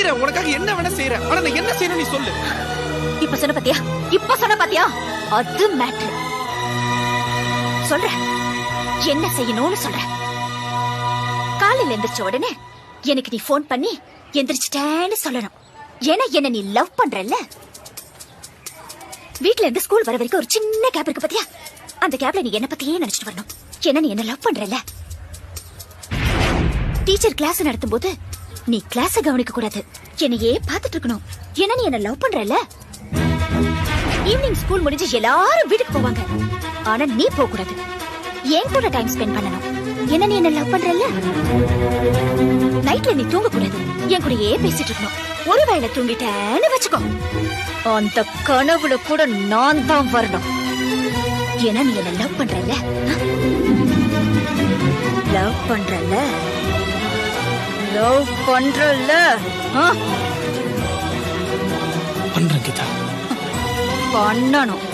செய்யறேன், உனக்காக என்ன வேணா செய்யறேன். ஆனா நான் என்ன செய்யணும் நீ சொல்லு. இப்ப சொன்ன பாத்தியா அது மேட்ரு. சொல்ற என்ன செய்யணும்னு சொல்ற. காலையில எந்திரிச்ச உடனே எனக்கு நீ போன் பண்ணி எந்திரிச்சிட்டேன்னு சொல்லணும். ஏன்னா என்ன நீ லவ் பண்றல்ல. வீட்ல இருந்து ஸ்கூல் வர வரைக்கும் ஒரு சின்ன கேப் இருக்கு பாத்தியா, அந்த கேப்ல நீ என்ன பத்தியே நினைச்சிட்டு வரணும். ஏன்னா நீ என்ன லவ் பண்றல்ல. டீச்சர் கிளாஸ் நடத்தும் போது நீ கிளாஸ கவனிக்க கூடாது, என்னையே பாத்துட்டு இருக்கணும். ஏன்னா நீ என்ன லவ் பண்றல்ல. ஈவினிங் ஸ்கூல் முடிஞ்சு எல்லாரும் வீட்டுக்கு போவாங்க, ஆனா நீ போக கூடாது, என் கூட டைம் ஸ்பெண்ட் பண்ணணும். என்ன நீ என்ன லவ் பண்றல்ல. நைட்ல நீ தூங்க கூடாது, என் கூடயே பேசிட்டு இருக்கணும். ஒருவேளை தூங்கிட்டேன்னு வச்சுக்கோ, அந்த கனவுல கூட நான் தான் வரணும். ஏன்னா நீ என்ன லவ் பண்றல்ல. லவ் பண்றல்ல லவ் பண்றல்ல. பண்றேன் கீதா. பண்ணணும்.